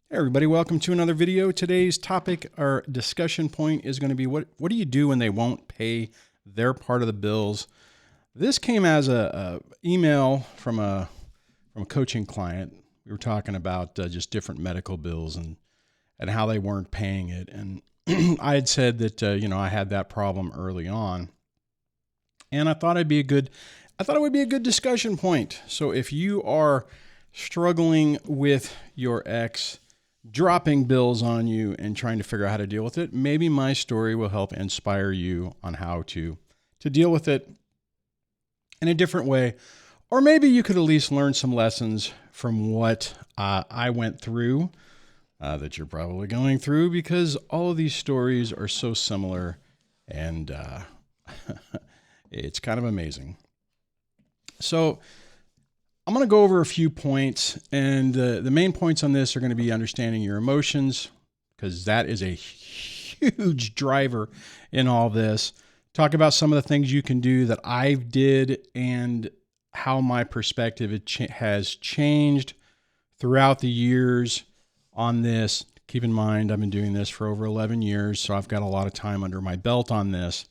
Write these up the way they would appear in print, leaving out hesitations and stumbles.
Hey everybody, welcome to another video. Today's topic or discussion point is going to be what do you do when they won't pay their part of the bills? This came as a email from a coaching client. We were talking about just different medical bills and how they weren't paying it. And I had said that I had that problem early on, and I thought it would be a good discussion point. So if you are struggling with your ex dropping bills on you and trying to figure out how to deal with it, maybe my story will help inspire you on how to deal with it in a different way. Or maybe you could at least learn some lessons from what I went through that you're probably going through, because all of these stories are so similar, and it's kind of amazing. So I'm going to go over a few points, and the main points on this are going to be understanding your emotions, because that is a huge driver in all this. Talk about some of the things you can do that I did and how my perspective has changed throughout the years on this. Keep in mind, I've been doing this for over 11 years, so I've got a lot of time under my belt on this.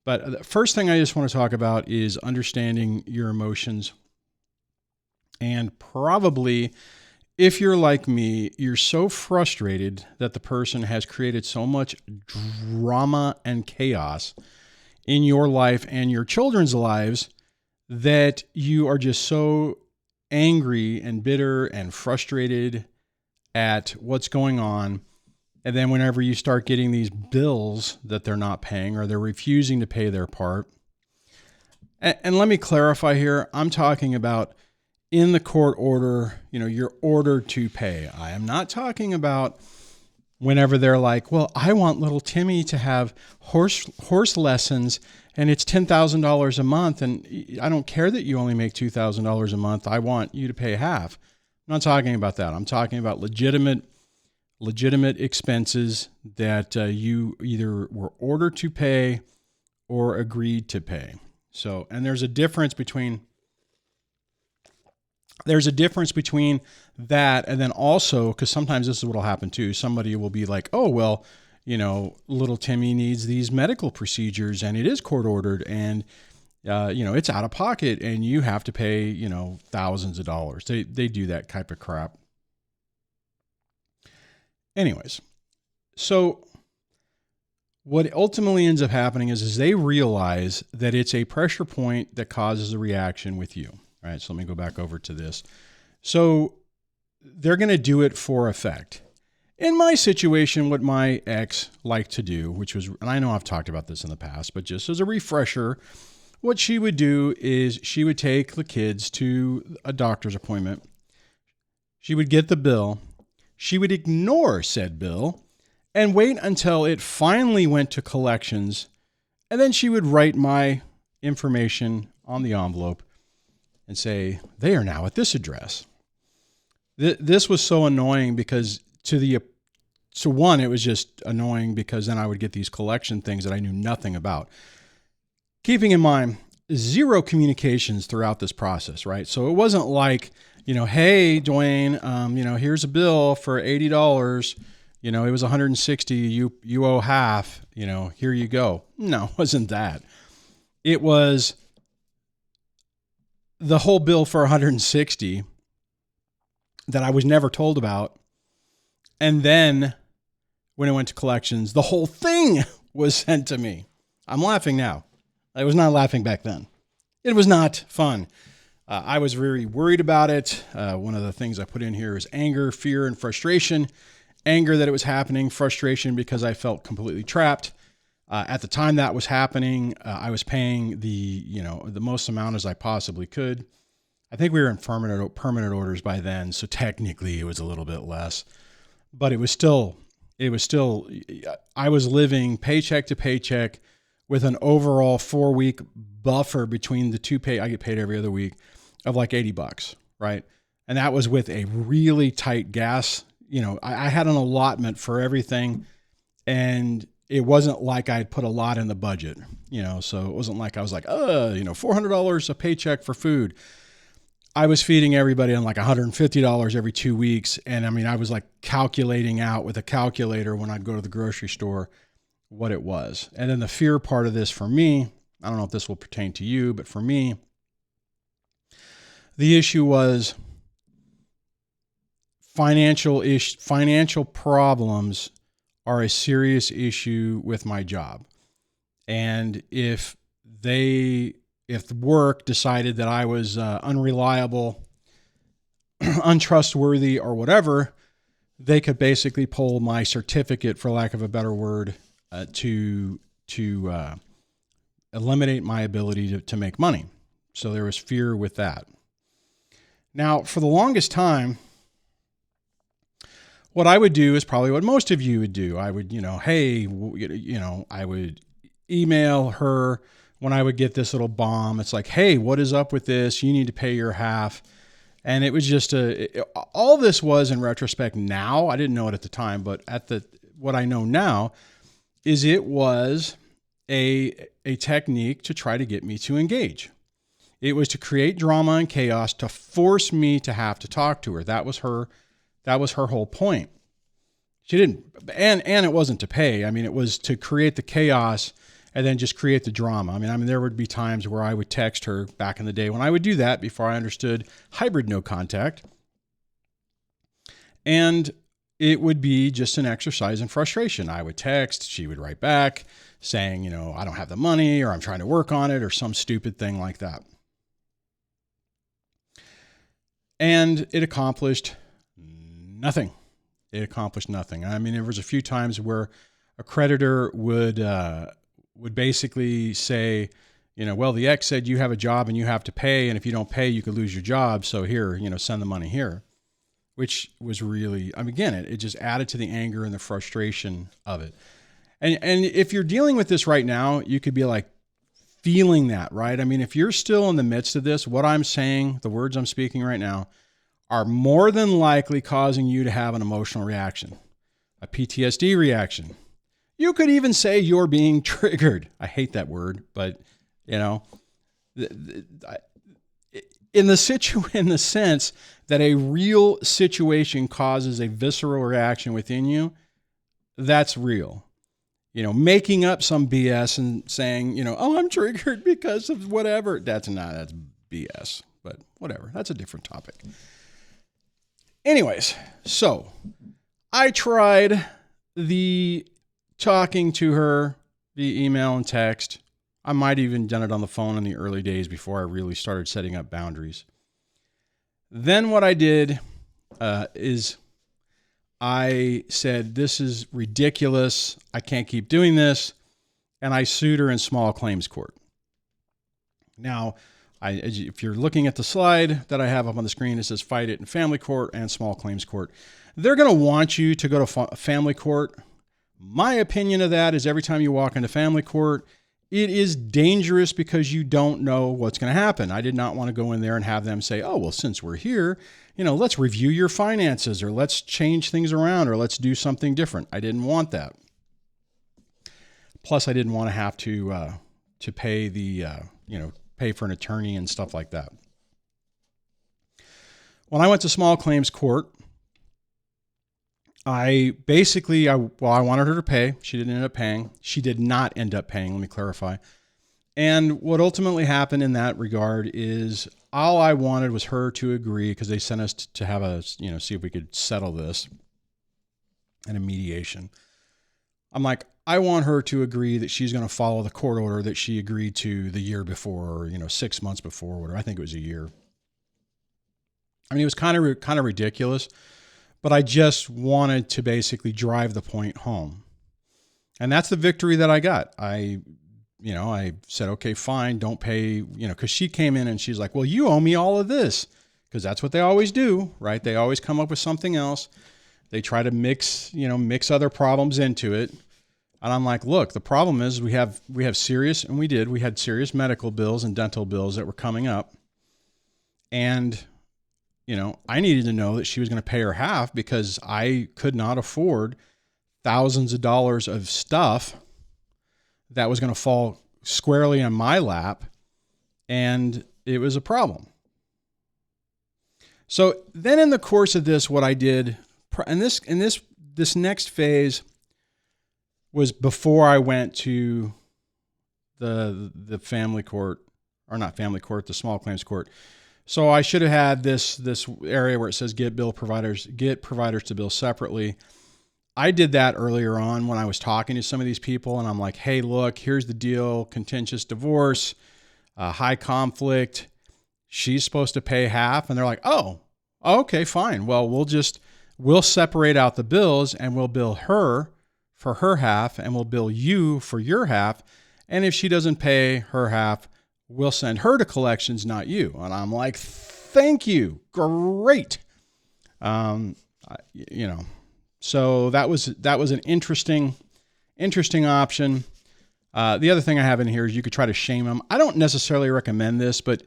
But the first thing I just want to talk about is understanding your emotions. And probably, if you're like me, you're so frustrated that the person has created so much drama and chaos in your life and your children's lives that you are just so angry and bitter and frustrated at what's going on. And then whenever you start getting these bills that they're not paying, or they're refusing to pay their part. And let me clarify here, I'm talking about in the court order, you're ordered to pay. I am not talking about whenever they're like, well, I want little Timmy to have horse lessons and it's $10,000 a month. And I don't care that you only make $2,000 a month. I want you to pay half. I'm not talking about that. I'm talking about legitimate expenses that you either were ordered to pay or agreed to pay. So, and there's a difference between that, and then also, because sometimes this is what will happen too. Somebody will be like, oh, well, little Timmy needs these medical procedures and it is court ordered, and, it's out of pocket and you have to pay, thousands of dollars. They do that type of crap. Anyways, so what ultimately ends up happening is they realize that it's a pressure point that causes a reaction with you. All right, so let me go back over to this. So they're going to do it for effect. In my situation, what my ex liked to do, which was, and I know I've talked about this in the past, but just as a refresher, what she would do is she would take the kids to a doctor's appointment. She would get the bill. She would ignore said bill and wait until it finally went to collections. And then she would write my information on the envelope and say, they are now at this address. This was so annoying because one, it was just annoying because then I would get these collection things that I knew nothing about. Keeping in mind, zero communications throughout this process, right? So it wasn't like, hey, Duane, here's a bill for $80. It was $160. You owe half, here you go. No, it wasn't that. It was the whole bill for $160 that I was never told about. And then when it went to collections, the whole thing was sent to me. I'm laughing now. I was not laughing back then. It was not fun. I was very worried about it. One of the things I put in here is anger, fear, and frustration. Anger that it was happening, frustration because I felt completely trapped. At the time that was happening, I was paying the most amount as I possibly could. I think we were in permanent orders by then, so technically it was a little bit less, but it was still, I was living paycheck to paycheck with an overall 4-week buffer between the two I get paid every other week, of like $80, right? And that was with a really tight gas. I had an allotment for everything, and it wasn't like I'd put a lot in the budget, so it wasn't like I was like, $400 a paycheck for food. I was feeding everybody on like $150 every 2 weeks. And I mean, I was like calculating out with a calculator when I'd go to the grocery store what it was. And then the fear part of this for me, I don't know if this will pertain to you, but for me, the issue was financial problems are a serious issue with my job. And if the work decided that I was unreliable, untrustworthy, or whatever, they could basically pull my certificate, for lack of a better word, to eliminate my ability to make money. So there was fear with that. Now, for the longest time, what I would do is probably what most of you would do. I would, I would email her when I would get this little bomb. It's like, hey, what is up with this? You need to pay your half. And it was just all this was in retrospect now, I didn't know it at the time, but what I know now is it was a technique to try to get me to engage. It was to create drama and chaos to force me to have to talk to her. That was her whole point. She didn't, and it wasn't to pay. I mean, it was to create the chaos and then just create the drama. I mean, there would be times where I would text her back in the day when I would do that before I understood hybrid no contact. And it would be just an exercise in frustration. I would text, she would write back saying, I don't have the money, or I'm trying to work on it, or some stupid thing like that. And it accomplished nothing. It accomplished nothing. I mean, there was a few times where a creditor would basically say, well, the ex said you have a job and you have to pay, and if you don't pay, you could lose your job. So here, send the money here, which was really, again, it just added to the anger and the frustration of it. And if you're dealing with this right now, you could be like feeling that, right? I mean, if you're still in the midst of this, what I'm saying, the words I'm speaking right now, are more than likely causing you to have an emotional reaction, a PTSD reaction. You could even say you're being triggered. I hate that word, but in the sense that a real situation causes a visceral reaction within you, that's real. Making up some BS and saying, oh, I'm triggered because of whatever. That's BS, but whatever. That's a different topic. Anyways, so I tried the talking to her via email and text. I might even done it on the phone in the early days before I really started setting up boundaries. Then what I did is I said, this is ridiculous. I can't keep doing this. And I sued her in small claims court. Now, if you're looking at the slide that I have up on the screen, it says fight it in family court and small claims court. They're going to want you to go to family court. My opinion of that is every time you walk into family court, it is dangerous because you don't know what's going to happen. I did not want to go in there and have them say, oh, well, since we're here, let's review your finances, or let's change things around, or let's do something different. I didn't want that. Plus, I didn't want to have to pay pay for an attorney and stuff like that. When I went to small claims court, I wanted her to pay. She didn't end up paying. She did not end up paying, let me clarify. And what ultimately happened in that regard is all I wanted was her to agree, because they sent us to have see if we could settle this in a mediation. I'm like, I want her to agree that she's going to follow the court order that she agreed to the year before, or 6 months before, whatever. I think it was a year. I mean, it was kind of ridiculous, but I just wanted to basically drive the point home. And that's the victory that I got. I said, okay, fine, don't pay, because she came in and she's like, well, you owe me all of this, because that's what they always do, right? They always come up with something else. They try to mix other problems into it. And I'm like, look, the problem is we had serious medical bills and dental bills that were coming up. And, I needed to know that she was going to pay her half, because I could not afford thousands of dollars of stuff that was going to fall squarely on my lap. And it was a problem. So then in the course of this, what I did, and this next phase was before I went to the family court, or not family court, the small claims court. So I should have had this area where it says get providers to bill separately. I did that earlier on when I was talking to some of these people, and I'm like, hey, look, here's the deal: contentious divorce, high conflict. She's supposed to pay half. And they're like, oh, okay, fine. Well, we'll separate out the bills, and we'll bill her for her half, and we'll bill you for your half. And if she doesn't pay her half, we'll send her to collections, not you. And I'm like, thank you. Great. So that was an interesting option. The other thing I have in here is you could try to shame them. I don't necessarily recommend this, but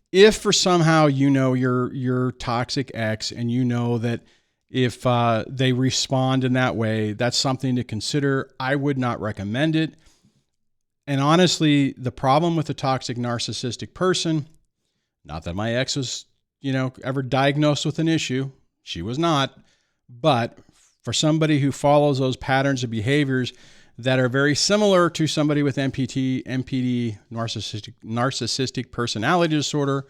if for somehow your toxic ex, and you know that if they respond in that way, that's something to consider. I would not recommend it. And honestly, the problem with a toxic narcissistic person, not that my ex was, ever diagnosed with an issue. She was not. But for somebody who follows those patterns of behaviors that are very similar to somebody with NPD, narcissistic personality disorder,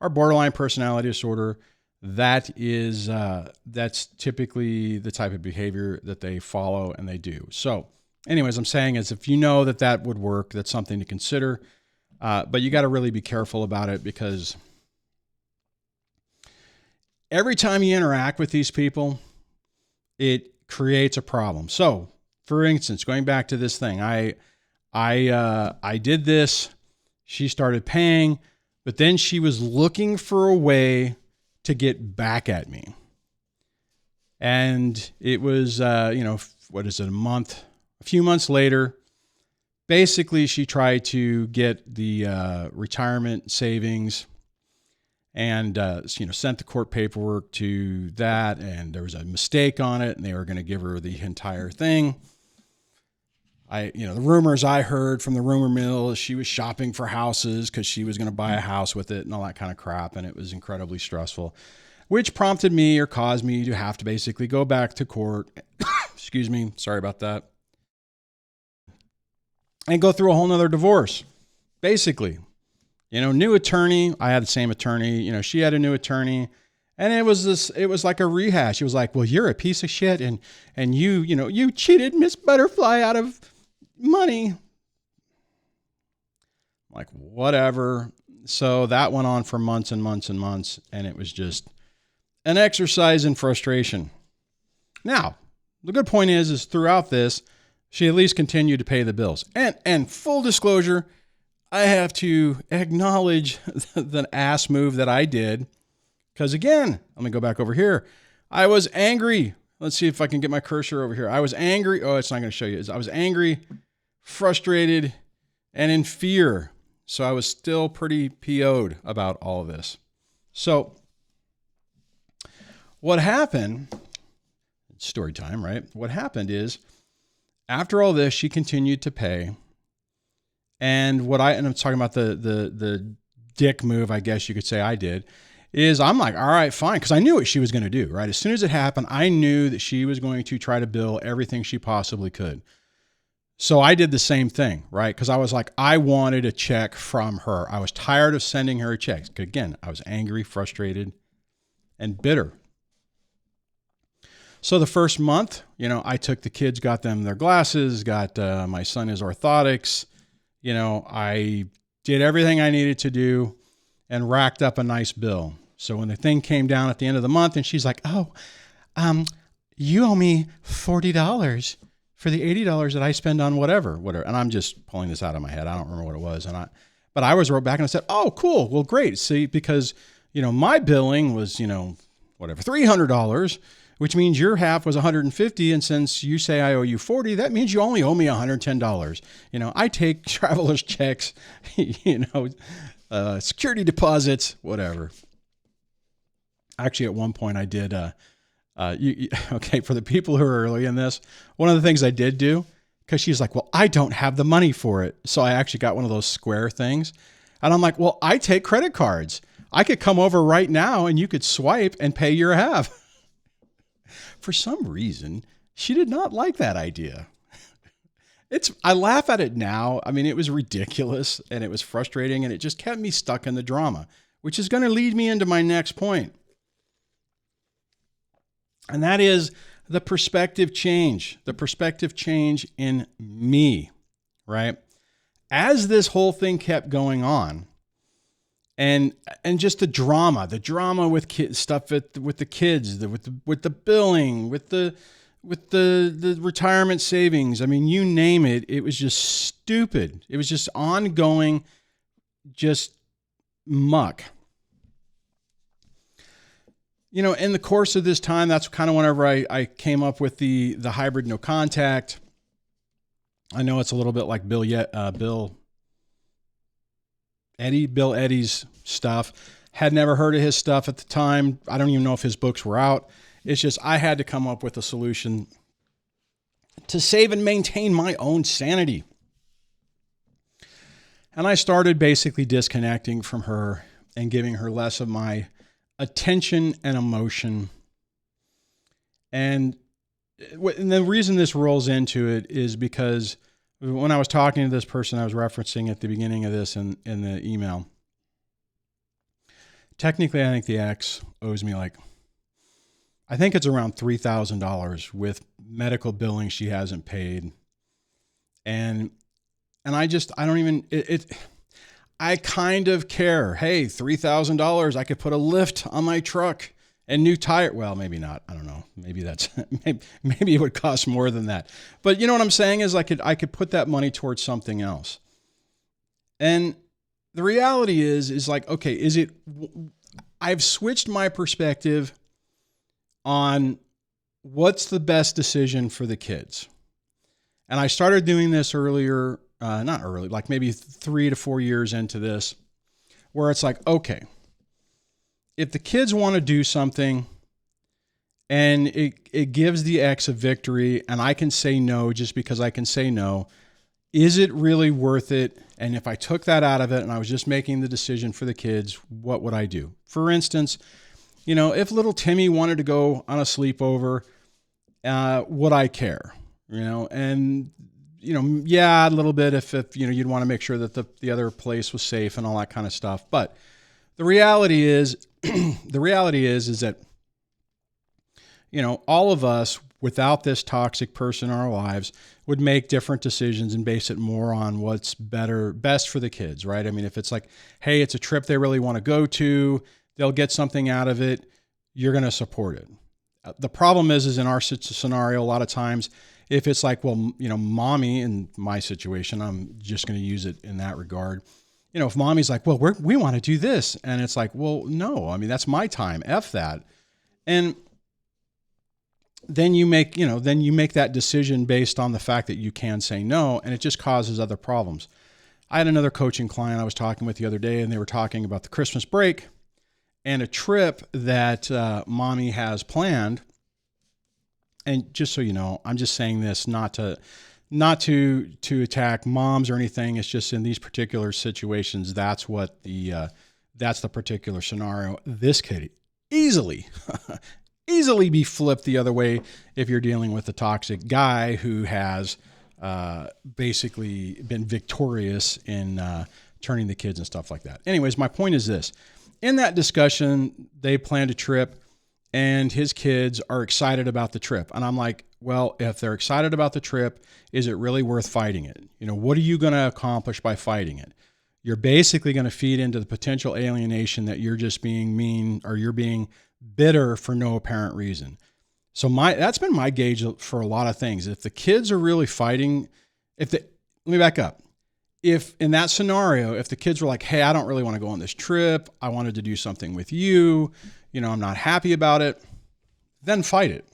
or borderline personality disorder, that's typically the type of behavior that they follow and they do. So anyways, I'm saying is if you know that would work, that's something to consider. But you got to really be careful about it, because every time you interact with these people, it creates a problem. So for instance, going back to this thing, I did this, she started paying, but then she was looking for a way to get back at me. And it was, what is it, a few months later, basically she tried to get the retirement savings, and sent the court paperwork to that, and there was a mistake on it, and they were going to give her the entire thing. The rumors I heard from the rumor mill is she was shopping for houses because she was going to buy a house with it and all that kind of crap, and it was incredibly stressful, which prompted me or caused me to have to basically go back to court. Excuse me, sorry about that. And go through a whole nother divorce, basically. New attorney. I had the same attorney. She had a new attorney, and it was like a rehash. It was like, well, you're a piece of shit, and you cheated Miss Butterfly out of money. Like, whatever. So that went on for months and months and months, and it was just an exercise in frustration. Now, the good point is throughout this, she at least continued to pay the bills. And full disclosure, I have to acknowledge the ass move that I did. Because again, let me go back over here. I was angry. Let's see if I can get my cursor over here. I was angry. Oh, it's not going to show you. I was angry, frustrated, and in fear. So I was still pretty PO'd about all of this. So what happened, story time, right? What happened is after all this, she continued to pay. And I'm talking about the dick move, I guess you could say I did, is I'm like, all right, fine. Because I knew what she was going to do, right? As soon as it happened, I knew that she was going to try to bill everything she possibly could. So I did the same thing, right? Because I was like, I wanted a check from her. I was tired of sending her checks. Again, I was angry, frustrated, and bitter. So the first month, I took the kids, got them their glasses, got my son his orthotics. I did everything I needed to do and racked up a nice bill. So when the thing came down at the end of the month and she's like, oh, you owe me $40 for the $80 that I spend on whatever. And I'm just pulling this out of my head. I don't remember what it was. But I wrote back and I said, oh, cool. Well, great. See, because, my billing was, $300, which means your half was $150. And since you say I owe you $40, that means you only owe me $110. I take traveler's checks, security deposits, whatever. Actually, at one point I did, okay, for the people who are early in this, one of the things I did do, because she's like, well, I don't have the money for it. So I actually got one of those square things. And I'm like, well, I take credit cards. I could come over right now and you could swipe and pay your half. For some reason, she did not like that idea. I laugh at it now. I mean, it was ridiculous and it was frustrating and it just kept me stuck in the drama, which is going to lead me into my next point. And that is the perspective change in me, right? As this whole thing kept going on, and just the drama with stuff with the kids, with the billing, with the retirement savings. I mean, you name it. It was just stupid. It was just ongoing, just muck. You know, in the course of this time, that's kind of whenever I came up with the hybrid no contact. I know it's a little bit like Bill Eddy's stuff. Had never heard of his stuff at the time. I don't even know if his books were out. It's just I had to come up with a solution to save and maintain my own sanity. And I started basically disconnecting from her and giving her less of my attention and emotion. And the reason this rolls into it is because when I was talking to this person I was referencing at the beginning of this in the email, technically I think the ex owes me I think it's around $3,000 with medical billing she hasn't paid. And I don't even, I kind of care. Hey, $3,000, I could put a lift on my truck and new tire. Well, maybe not. I don't know. Maybe maybe it would cost more than that. But you know what I'm saying is I could put that money towards something else. And the reality is okay, I've switched my perspective on what's the best decision for the kids. And I started doing this earlier, not early, like maybe 3 to 4 years into this, where it's like, okay, if the kids want to do something and it gives the ex a victory and I can say no just because I can say no, is it really worth it? And if I took that out of it and I was just making the decision for the kids, what would I do? For instance, you know, if little Timmy wanted to go on a sleepover, would I care? You know, and, you know, yeah, a little bit if you know, you'd want to make sure that the other place was safe and all that kind of stuff. But the reality is, is that, you know, all of us without this toxic person in our lives would make different decisions and base it more on what's best for the kids, right? I mean, if it's like, hey, it's a trip they really want to go to, they'll get something out of it, you're going to support it. The problem is in our scenario, a lot of times, if it's like, well, you know, mommy, in my situation, I'm just going to use it in that regard. You know, if mommy's like, well, we want to do this. And it's like, well, no, I mean, that's my time. F that. And then you make that decision based on the fact that you can say no, and it just causes other problems. I had another coaching client I was talking with the other day, and they were talking about the Christmas break and a trip that mommy has planned. And just so you know, I'm just saying this not to attack moms or anything. It's just in these particular situations, that's the particular scenario. This could easily be flipped the other way if you're dealing with a toxic guy who has basically been victorious in turning the kids and stuff like that. Anyways, my point is this. In that discussion, they planned a trip and his kids are excited about the trip. And I'm like, well, if they're excited about the trip, is it really worth fighting it? You know, what are you going to accomplish by fighting it? You're basically going to feed into the potential alienation that you're just being mean or you're being bitter for no apparent reason. So that's been my gauge for a lot of things. If the kids are really fighting, let me back up. If in that scenario, if the kids were like, hey, I don't really want to go on this trip, I wanted to do something with you, you know, I'm not happy about it, then fight it.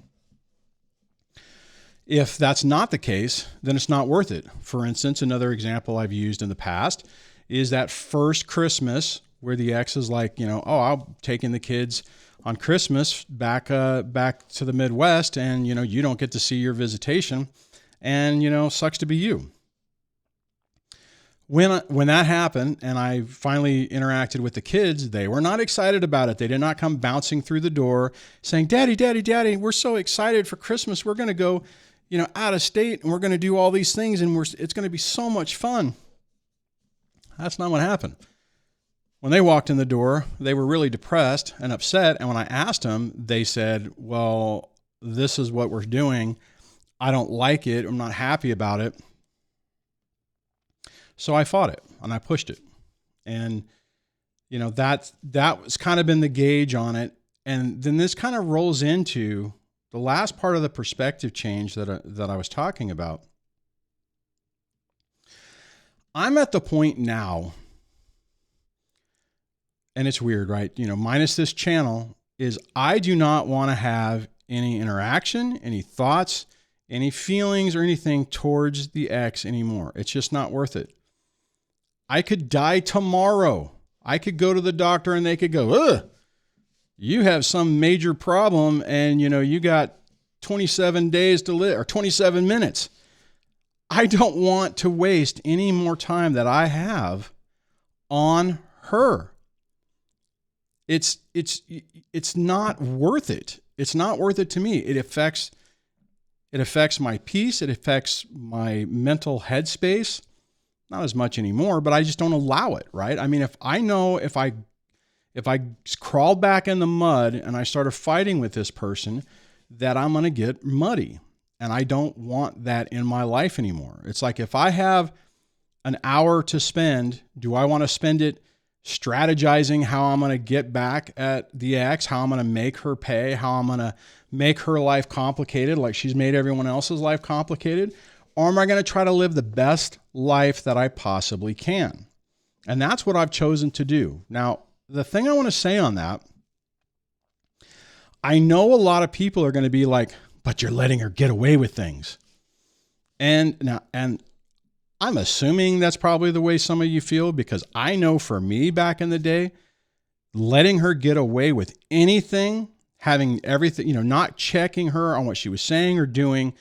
If that's not the case, then it's not worth it. For instance, another example I've used in the past is that first Christmas where the ex is like, you know, oh, I'm taking the kids on Christmas back to the Midwest, and, you know, you don't get to see your visitation, and, you know, sucks to be you. When that happened and I finally interacted with the kids, they were not excited about it. They did not come bouncing through the door saying, Daddy, Daddy, Daddy, we're so excited for Christmas. We're going to go, out of state and we're going to do all these things and it's going to be so much fun. That's not what happened. When they walked in the door, they were really depressed and upset. And when I asked them, they said, well, this is what we're doing. I don't like it. I'm not happy about it. So I fought it and I pushed it. And, that was kind of been the gauge on it. And then this kind of rolls into the last part of the perspective change that I was talking about. I'm at the point now, and it's weird, right? Minus this channel, is I do not want to have any interaction, any thoughts, any feelings or anything towards the ex anymore. It's just not worth it. I could die tomorrow. I could go to the doctor and they could go, ugh, you have some major problem and you got 27 days to live or 27 minutes. I don't want to waste any more time that I have on her. It's not worth it. It's not worth it to me. It affects my peace. It affects my mental headspace. Not as much anymore, but I just don't allow it, right? I mean, if I crawled back in the mud and I started fighting with this person, that I'm going to get muddy. And I don't want that in my life anymore. It's like, if I have an hour to spend, do I want to spend it strategizing how I'm going to get back at the ex, how I'm going to make her pay, how I'm going to make her life complicated like she's made everyone else's life complicated? Or am I going to try to live the best life that I possibly can? And that's what I've chosen to do. Now, the thing I want to say on that, I know a lot of people are going to be like, but you're letting her get away with things. And I'm assuming that's probably the way some of you feel, because I know for me back in the day, letting her get away with anything, having everything, not checking her on what she was saying or doing,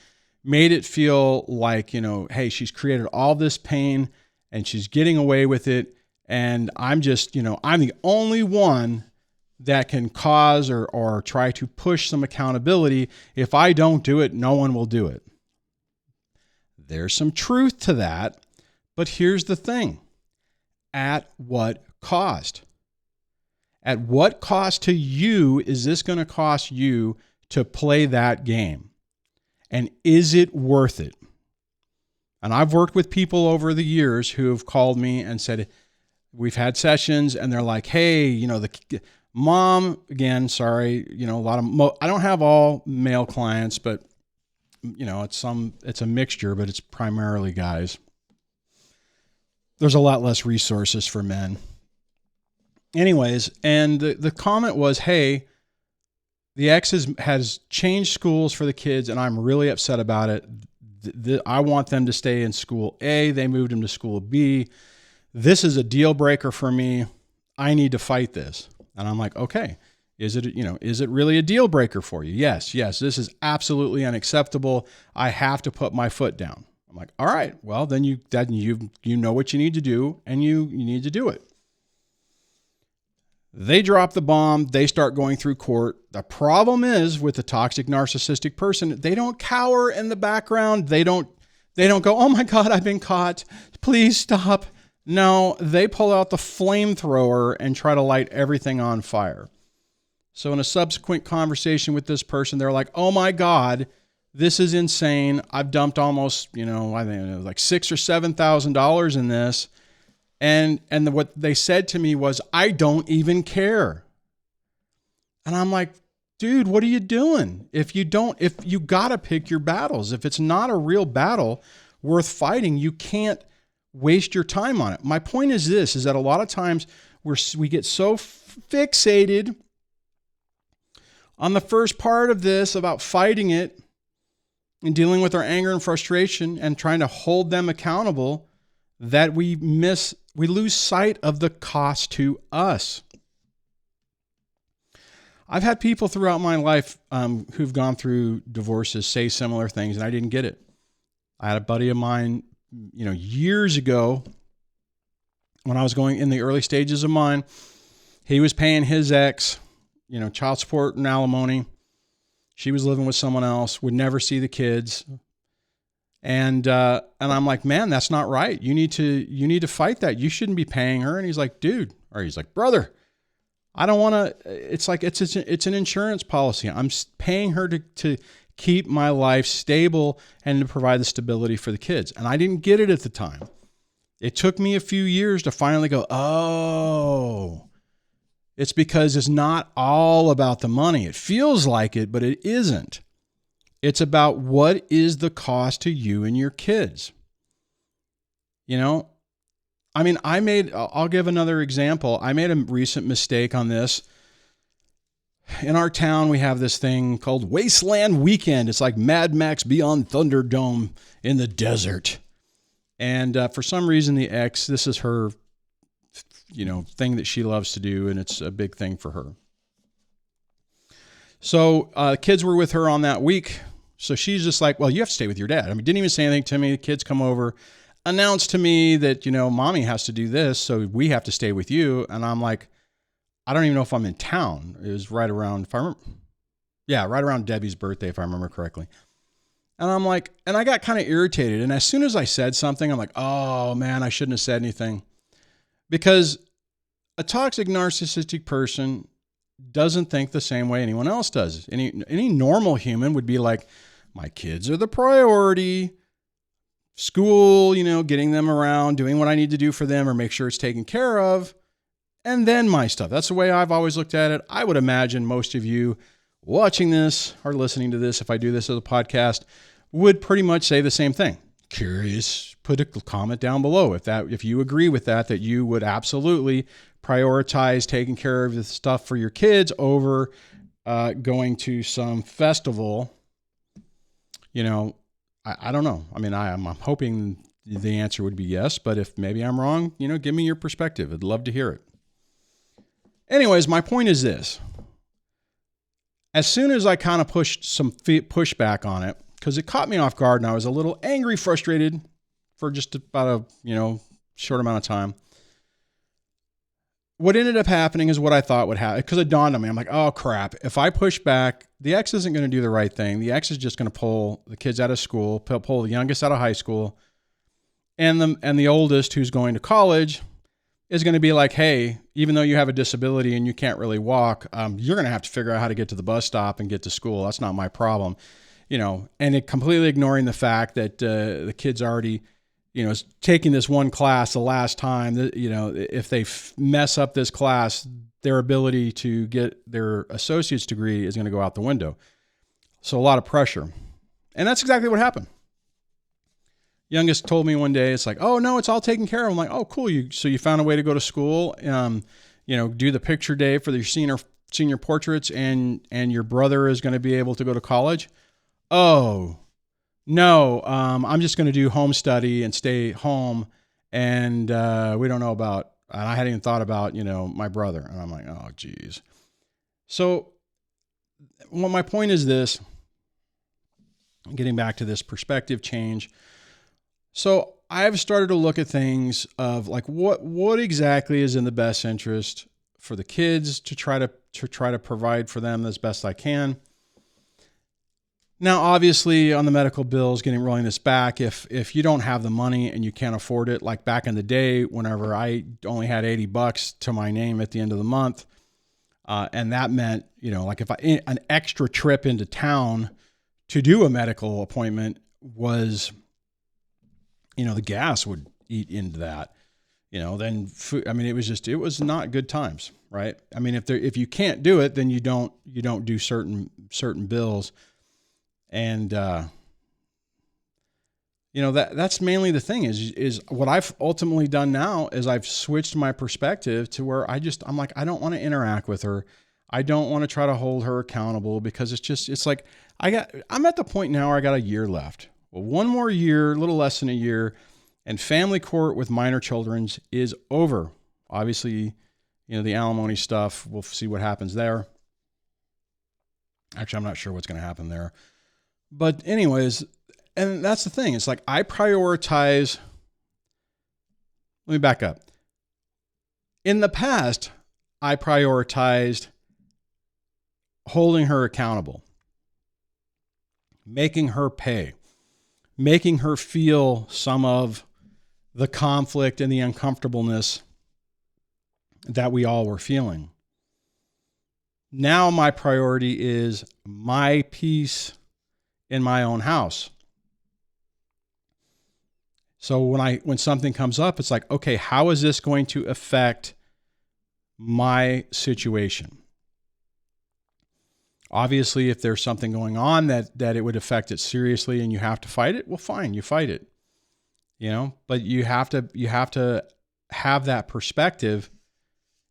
made it feel like, hey, she's created all this pain and she's getting away with it. And I'm just, I'm the only one that can cause or try to push some accountability. If I don't do it, no one will do it. There's some truth to that, but here's the thing. At what cost? At what cost to you is this going to cost you to play that game? And is it worth it? And I've worked with people over the years who have called me and said, we've had sessions and they're like, hey, the mom, again, sorry, a lot of, I don't have all male clients, but it's a mixture, but it's primarily guys. There's a lot less resources for men. Anyways, and the comment was, hey, the ex has changed schools for the kids and I'm really upset about it. I want them to stay in school A. They moved them to school B. This is a deal breaker for me. I need to fight this. And I'm like, okay, is it really a deal breaker for you? Yes, this is absolutely unacceptable. I have to put my foot down. I'm like, all right, well, then you know what you need to do and you need to do it. They drop the bomb. They start going through court. The problem is with the toxic narcissistic person, they don't cower in the background. They don't go, oh my God, I've been caught. Please stop. No, they pull out the flamethrower and try to light everything on fire. So in a subsequent conversation with this person, they're like, oh my God, this is insane. I've dumped almost, I think it was like $6,000 or $7,000 in this. And what they said to me was, I don't even care. And I'm like, dude, what are you doing? If you got to pick your battles, if it's not a real battle worth fighting, you can't waste your time on it. My point is this, is that a lot of times we get so fixated on the first part of this about fighting it and dealing with our anger and frustration and trying to hold them accountable that we lose sight of the cost to us. I've had people throughout my life who've gone through divorces say similar things, and I didn't get it. I had a buddy of mine, years ago, when I was going in the early stages of mine, he was paying his ex, child support and alimony. She was living with someone else, would never see the kids. And I'm like, man, that's not right. You need to fight that. You shouldn't be paying her. And he's like, dude, or he's like, brother, I don't want to, it's like, it's an insurance policy. I'm paying her to keep my life stable and to provide the stability for the kids. And I didn't get it at the time. It took me a few years to finally go, oh, it's because it's not all about the money. It feels like it, but it isn't. It's about what is the cost to you and your kids. I'll give another example. I made a recent mistake on this. In our town, we have this thing called Wasteland Weekend. It's like Mad Max Beyond Thunderdome in the desert. And for some reason, the ex, this is her, thing that she loves to do, and it's a big thing for her. So kids were with her on that week. So she's just like, well, you have to stay with your dad. Didn't even say anything to me. The kids come over, announce to me that, mommy has to do this, so we have to stay with you. And I'm like, I don't even know if I'm in town. It was right around, right around Debbie's birthday, if I remember correctly. And I'm like, and I got kind of irritated. And as soon as I said something, I'm like, oh man, I shouldn't have said anything. Because a toxic narcissistic person doesn't think the same way anyone else does. Any normal human would be like, my kids are the priority. School, getting them around, doing what I need to do for them or make sure it's taken care of. And then my stuff. That's the way I've always looked at it. I would imagine most of you watching this or listening to this, if I do this as a podcast, would pretty much say the same thing. Curious, put a comment down below if you agree with that you would absolutely prioritize taking care of the stuff for your kids over going to some festival. I don't know. I'm hoping the answer would be yes, but if maybe I'm wrong, give me your perspective. I'd love to hear it. Anyways, my point is this. As soon as I kind of pushed some pushback on it, because it caught me off guard and I was a little angry, frustrated for just about a, short amount of time. What ended up happening is what I thought would happen, because it dawned on me. I'm like, oh crap. If I push back, the ex isn't going to do the right thing. The ex is just going to pull the kids out of school, pull the youngest out of high school. And the oldest, who's going to college, is going to be like, hey, even though you have a disability and you can't really walk, you're going to have to figure out how to get to the bus stop and get to school. That's not my problem. And it completely ignoring the fact that the kid's already, is taking this one class the last time that, if they mess up this class, their ability to get their associate's degree is going to go out the window. So a lot of pressure. And that's exactly what happened. Youngest told me one day, it's like, oh no, it's all taken care of. I'm like, oh, cool. So you found a way to go to school, do the picture day for your senior portraits, and your brother is going to be able to go to college. Oh no, I'm just going to do home study and stay home. And we don't know about, and I hadn't even thought about, my brother. And I'm like, oh geez. So my point is this, getting back to this perspective change. So I've started to look at things of like, what exactly is in the best interest for the kids to try to provide for them as best I can. Now, obviously on the medical bills, rolling this back, if you don't have the money and you can't afford it, like back in the day, whenever I only had $80 to my name at the end of the month, and that meant, like if an extra trip into town to do a medical appointment was, the gas would eat into that, then food, it was not good times, right? If you can't do it, then you don't do certain bills. And, that's mainly the thing is what I've ultimately done now is I've switched my perspective to where I'm like, I don't want to interact with her. I don't want to try to hold her accountable because it's like, I'm at the point now where I got a year left. Well, one more year, a little less than a year, and family court with minor children is over. Obviously, the alimony stuff, we'll see what happens there. Actually, I'm not sure what's going to happen there. But anyways, and that's the thing. It's like I prioritize. Let me back up. In the past, I prioritized holding her accountable, making her pay, making her feel some of the conflict and the uncomfortableness that we all were feeling. Now my priority is my peace in my own house. So when something comes up, it's like, okay, how is this going to affect my situation? Obviously, if there's something going on that it would affect it seriously and you have to fight it, well, fine, you fight it. But you have to have that perspective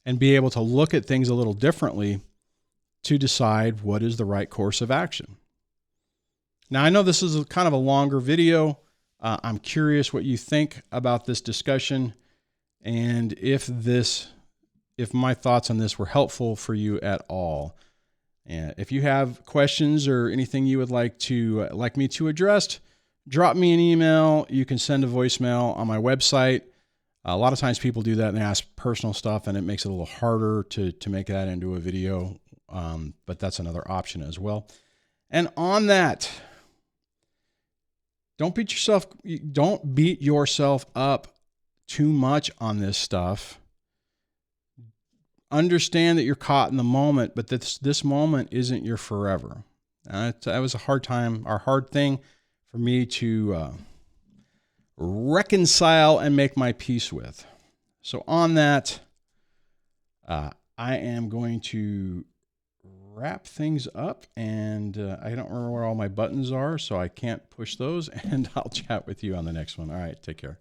and be able to look at things a little differently to decide what is the right course of action. Now, I know this is kind of a longer video. I'm curious what you think about this discussion and if my thoughts on this were helpful for you at all. And if you have questions or anything you would like me to address, drop me an email. You can send a voicemail on my website. A lot of times people do that and ask personal stuff, and it makes it a little harder to make that into a video. But that's another option as well. And on that, don't beat yourself up too much on this stuff. Understand that you're caught in the moment, but this moment isn't your forever. That was a hard thing for me to reconcile and make my peace with. So on that, I am going to wrap things up, and I don't remember where all my buttons are, so I can't push those, and I'll chat with you on the next one. All right, take care.